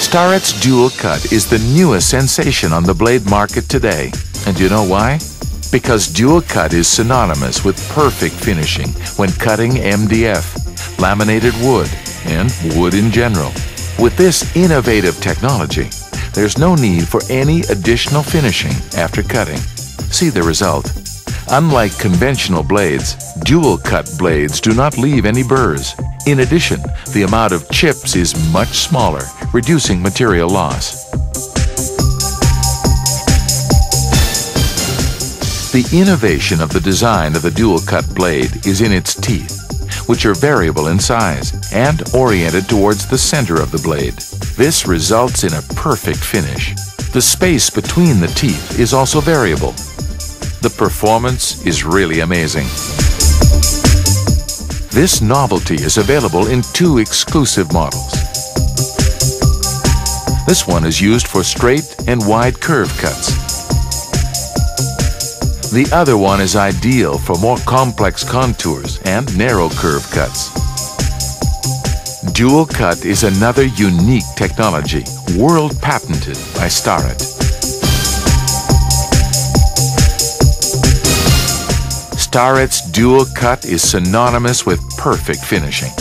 Starret's Dual Cut is the newest sensation on the blade market today. And you know why? Because Dual Cut is synonymous with perfect finishing when cutting MDF, laminated wood, and wood in general. With this innovative technology, there's no need for any additional finishing after cutting. See the result. Unlike conventional blades, Dual Cut blades do not leave any burrs. In addition, the amount of chips is much smaller, reducing material loss. The innovation of the design of the Dual Cut blade is in its teeth, which are variable in size and oriented towards the center of the blade. This results in a perfect finish. The space between the teeth is also variable. The performance is really amazing. This novelty is available in two exclusive models. This one is used for straight and wide curve cuts. The other one is ideal for more complex contours and narrow curve cuts. Dual Cut is another unique technology, world patented by Starret. Starret's Dual Cut is synonymous with perfect finishing.